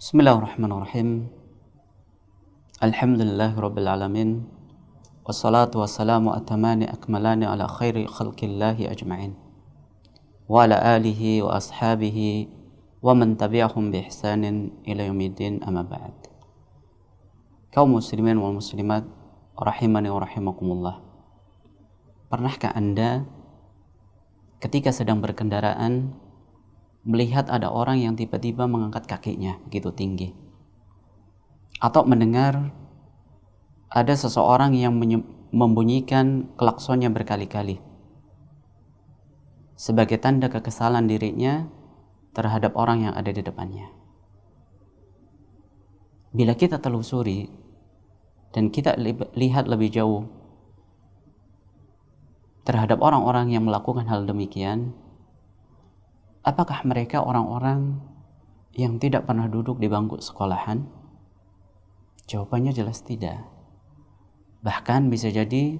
Bismillahirrahmanirrahim. Alhamdulillahi rabbil alamin. Wassalatu wassalamu atamani akmalani ala khairi khalqillahi ajma'in. Wa ala alihi wa ashabihi wa man tabi'ahum bi ihsanin ila yaumiddin, amma ba'd. Kaum muslimin wal muslimat rahimani wa rahimakumullah. Pernahkah Anda ketika sedang berkendaraan melihat ada orang yang tiba-tiba mengangkat kakinya begitu tinggi, atau mendengar ada seseorang yang membunyikan klaksonnya berkali-kali sebagai tanda kekesalan dirinya terhadap orang yang ada di depannya? Bila kita telusuri dan kita lihat lebih jauh terhadap orang-orang yang melakukan hal demikian, apakah mereka orang-orang yang tidak pernah duduk di bangku sekolahan? Jawabannya jelas tidak. Bahkan bisa jadi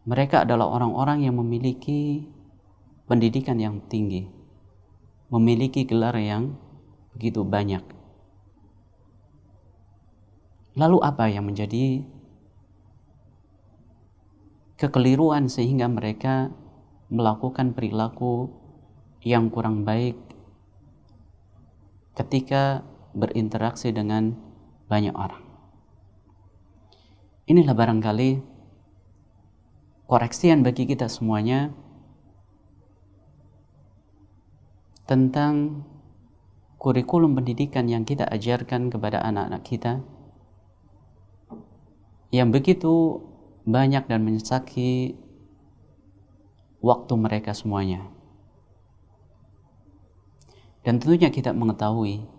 mereka adalah orang-orang yang memiliki pendidikan yang tinggi, memiliki gelar yang begitu banyak. Lalu apa yang menjadi kekeliruan sehingga mereka melakukan perilaku yang kurang baik ketika berinteraksi dengan banyak orang? Inilah barangkali koreksian bagi kita semuanya tentang kurikulum pendidikan yang kita ajarkan kepada anak-anak kita, yang begitu banyak dan menyesaki waktu mereka semuanya. Dan tentunya kita mengetahui,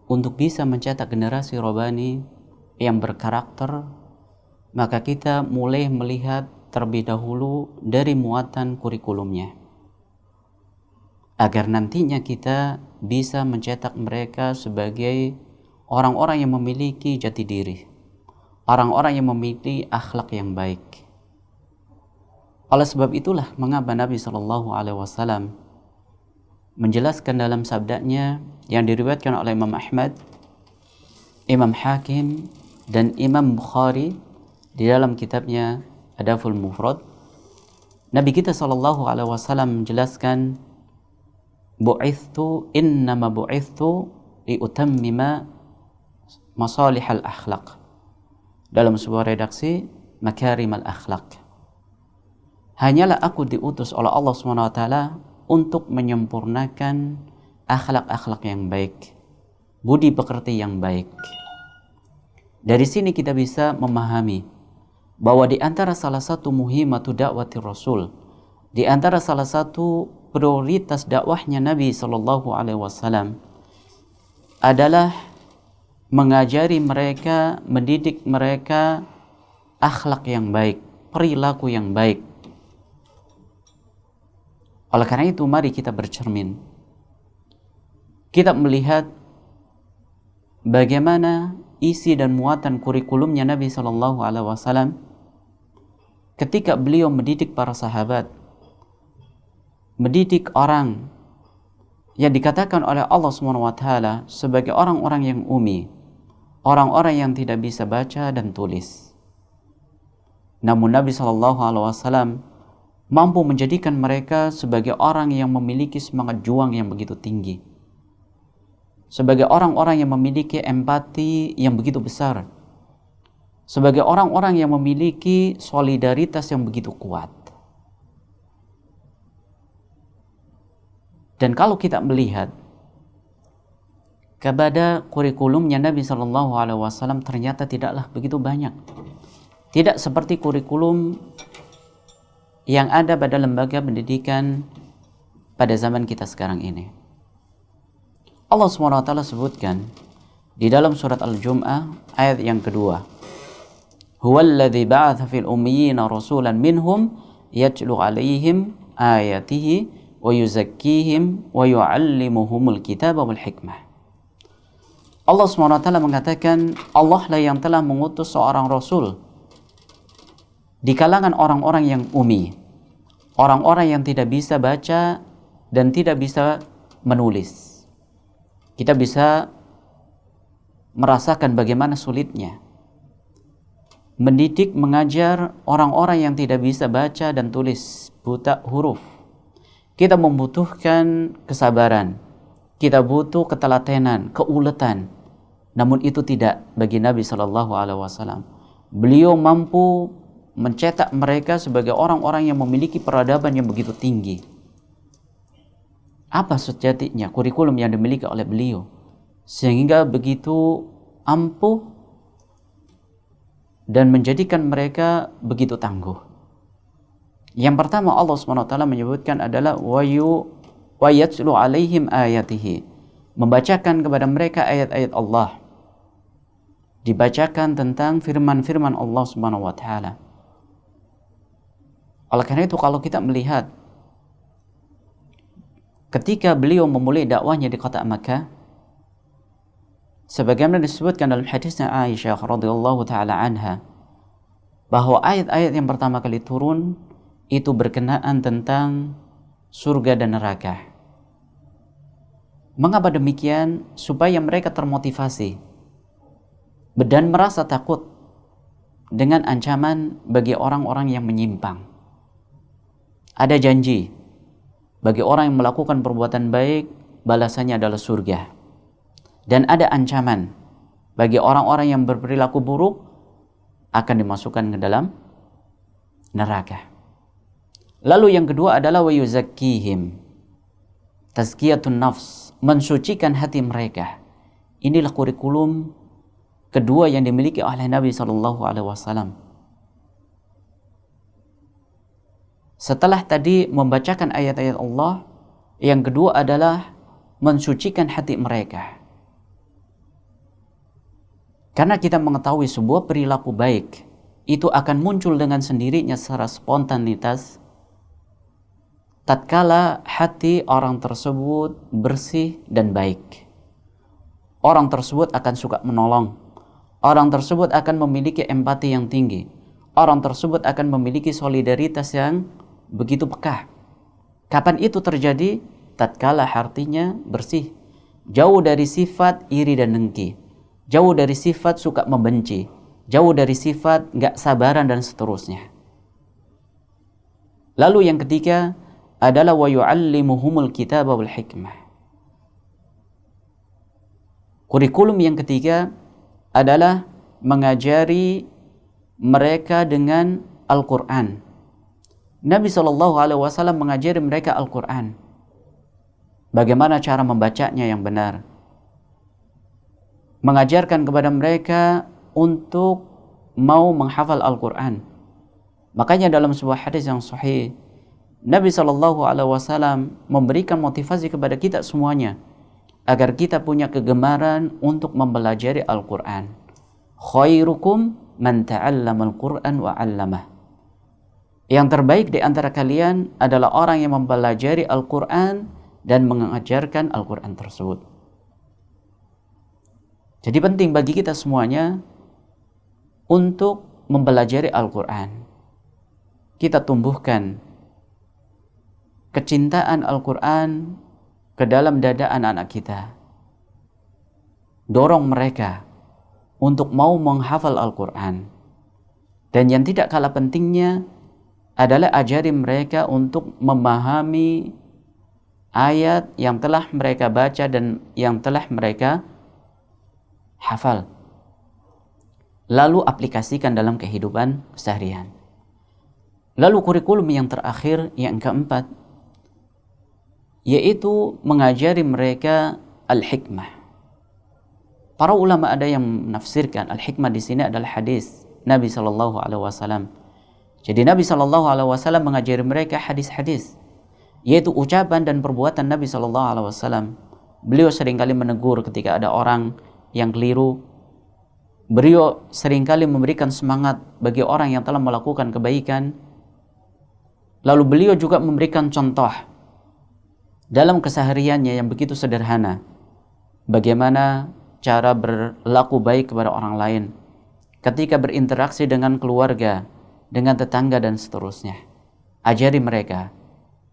untuk bisa mencetak generasi robani yang berkarakter, maka kita mulai melihat terlebih dahulu dari muatan kurikulumnya, agar nantinya kita bisa mencetak mereka sebagai orang-orang yang memiliki jati diri, orang-orang yang memiliki akhlak yang baik. Oleh sebab itulah mengapa Nabi SAW menjelaskan dalam sabdanya yang diriwayatkan oleh Imam Ahmad, Imam Hakim, dan Imam Bukhari di dalam kitabnya Adabul Mufrad, Nabi kita SAW menjelaskan, innama bu'ithtu liutammima masalihal akhlaq. Dalam sebuah redaksi, makarimal akhlaq. Hanyalah aku diutus oleh Allah SWT untuk menyempurnakan akhlak-akhlak yang baik, budi pekerti yang baik. Dari sini kita bisa memahami bahwa di antara salah satu muhimmatu dakwati Rasul, di antara salah satu prioritas dakwahnya Nabi SAW adalah mengajari mereka, mendidik mereka akhlak yang baik, perilaku yang baik. Oleh karena itu, mari kita bercermin. Kita melihat bagaimana isi dan muatan kurikulumnya Nabi SAW ketika beliau mendidik para sahabat, mendidik orang yang dikatakan oleh Allah SWT sebagai orang-orang yang ummi, orang-orang yang tidak bisa baca dan tulis. Namun Nabi SAW mampu menjadikan mereka sebagai orang yang memiliki semangat juang yang begitu tinggi, sebagai orang-orang yang memiliki empati yang begitu besar, sebagai orang-orang yang memiliki solidaritas yang begitu kuat. Dan kalau kita melihat kepada kurikulumnya Nabi SAW, ternyata tidaklah begitu banyak. Tidak seperti kurikulum yang ada pada lembaga pendidikan pada zaman kita sekarang ini. Allah SWT sebutkan di dalam surat Al-Jum'ah ayat yang kedua, huwallazi ba'atha fil ummiyina rasulan minhum yatlu alaihim ayatihi wa yuzakkihim wa yu'allimuhumul kitaba wal hikmah. Allah SWT mengatakan, Allah lah yang telah mengutus seorang rasul di kalangan orang-orang yang ummi, orang-orang yang tidak bisa baca dan tidak bisa menulis. Kita bisa merasakan bagaimana sulitnya mendidik, mengajar orang-orang yang tidak bisa baca dan tulis, buta huruf. Kita membutuhkan kesabaran, kita butuh ketelatenan, keuletan. Namun itu tidak bagi Nabi Shallallahu Alaihi Wasallam. Beliau mampu mencetak mereka sebagai orang-orang yang memiliki peradaban yang begitu tinggi. Apa sejatinya kurikulum yang dimiliki oleh beliau sehingga begitu ampuh dan menjadikan mereka begitu tangguh? Yang pertama Allah SWT menyebutkan adalah wa yatslu alaihim ayatihi, membacakan kepada mereka ayat-ayat Allah, dibacakan tentang firman-firman Allah Subhanahu wa taala. Oleh karena itu kalau kita melihat ketika beliau memulai dakwahnya di kota Makkah, sebagaimana disebutkan dalam hadisnya Aisyah radhiyallahu taala anha, bahwa ayat-ayat yang pertama kali turun itu berkenaan tentang surga dan neraka. Mengapa demikian? Supaya mereka termotivasi dan merasa takut dengan ancaman bagi orang-orang yang menyimpang. Ada janji bagi orang yang melakukan perbuatan baik, balasannya adalah surga. Dan ada ancaman bagi orang-orang yang berperilaku buruk, akan dimasukkan ke dalam neraka. Lalu yang kedua adalah wa yuzakkihim, tazkiyatun nafs, mensucikan hati mereka. Inilah kurikulum kedua yang dimiliki oleh Nabi Shallallahu Alaihi Wasallam. Setelah tadi membacakan ayat-ayat Allah, yang kedua adalah mensucikan hati mereka. Karena kita mengetahui sebuah perilaku baik itu akan muncul dengan sendirinya secara spontanitas tatkala hati orang tersebut bersih dan baik. Orang tersebut akan suka menolong. Orang tersebut akan memiliki empati yang tinggi. Orang tersebut akan memiliki solidaritas yang begitu peka. Kapan itu terjadi? Tatkala hatinya bersih, jauh dari sifat iri dan dengki, jauh dari sifat suka membenci, jauh dari sifat gak sabaran dan seterusnya. Lalu yang ketiga adalah wa yu'allimuhumul kitaba wal hikmah. Kurikulum yang ketiga adalah mengajari mereka dengan Al-Quran. Nabi SAW mengajari mereka Al-Quran. Bagaimana cara membacanya yang benar. Mengajarkan kepada mereka untuk mau menghafal Al-Quran. Makanya dalam sebuah hadis yang sahih, Nabi SAW memberikan motivasi kepada kita semuanya agar kita punya kegemaran untuk mempelajari Al-Quran. Khairukum man ta'allama Al-Quran wa 'allamah. Yang terbaik di antara kalian adalah orang yang mempelajari Al-Quran dan mengajarkan Al-Quran tersebut. Jadi penting bagi kita semuanya untuk mempelajari Al-Quran. Kita tumbuhkan kecintaan Al-Quran ke dalam dada anak-anak kita. Dorong mereka untuk mau menghafal Al-Quran. Dan yang tidak kalah pentingnya adalah ajari mereka untuk memahami ayat yang telah mereka baca dan yang telah mereka hafal. Lalu aplikasikan dalam kehidupan seharian. Lalu kurikulum yang terakhir, yang keempat, yaitu mengajari mereka al-hikmah. Para ulama ada yang menafsirkan al-hikmah di sini adalah hadis Nabi Shallallahu Alaihi Wasallam. Jadi Nabi Shallallahu Alaihi Wasallam mengajari mereka hadis-hadis, yaitu ucapan dan perbuatan Nabi Shallallahu Alaihi Wasallam. Beliau seringkali menegur ketika ada orang yang keliru. Beliau seringkali memberikan semangat bagi orang yang telah melakukan kebaikan. Lalu beliau juga memberikan contoh dalam kesehariannya yang begitu sederhana, bagaimana cara berlaku baik kepada orang lain ketika berinteraksi dengan keluarga, dengan tetangga dan seterusnya. Ajari mereka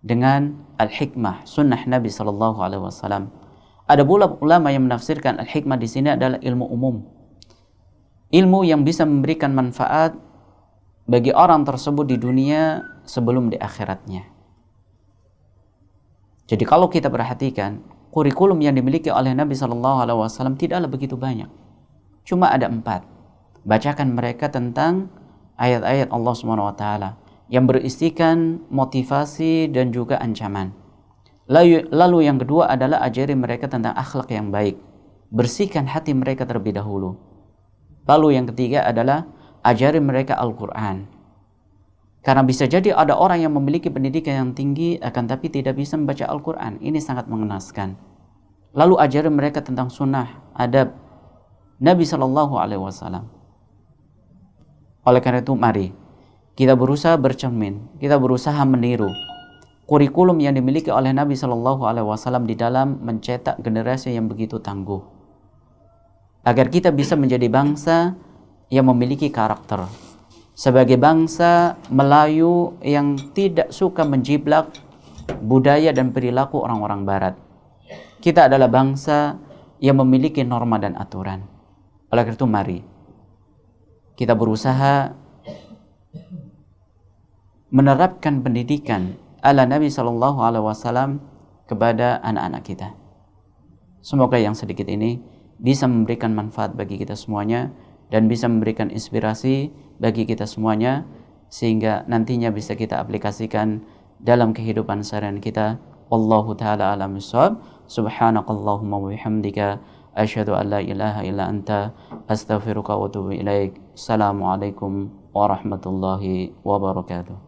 dengan al-hikmah, sunnah Nabi SAW. Ada pula ulama yang menafsirkan al-hikmah di sini adalah ilmu umum. Ilmu yang bisa memberikan manfaat bagi orang tersebut di dunia sebelum di akhiratnya. Jadi kalau kita perhatikan, kurikulum yang dimiliki oleh Nabi SAW tidaklah begitu banyak. Cuma ada 4. Bacakan mereka tentang ayat-ayat Allah SWT yang berisikan motivasi dan juga ancaman. Lalu yang kedua adalah ajari mereka tentang akhlak yang baik. Bersihkan hati mereka terlebih dahulu. Lalu yang ketiga adalah ajari mereka Al-Quran. Karena bisa jadi ada orang yang memiliki pendidikan yang tinggi akan tapi tidak bisa membaca Al-Quran. Ini sangat mengenaskan. Lalu ajari mereka tentang sunnah, adab Nabi SAW. Oleh karena itu mari kita berusaha bercermin, kita berusaha meniru kurikulum yang dimiliki oleh Nabi SAW di dalam mencetak generasi yang begitu tangguh, agar kita bisa menjadi bangsa yang memiliki karakter, sebagai bangsa Melayu yang tidak suka menjiplak budaya dan perilaku orang-orang Barat. Kita adalah bangsa yang memiliki norma dan aturan. Oleh karena itu mari kita berusaha menerapkan pendidikan ala Nabi SAW kepada anak-anak kita. Semoga yang sedikit ini bisa memberikan manfaat bagi kita semuanya dan bisa memberikan inspirasi bagi kita semuanya, sehingga nantinya bisa kita aplikasikan dalam kehidupan seharian kita. Wallahu ta'ala a'lam bishawab. Subhanakallahumma wa bihamdika asyhadu an la ilaha illa anta astaghfiruka wa atubu ilaik. Assalamualaikum warahmatullahi wabarakatuh.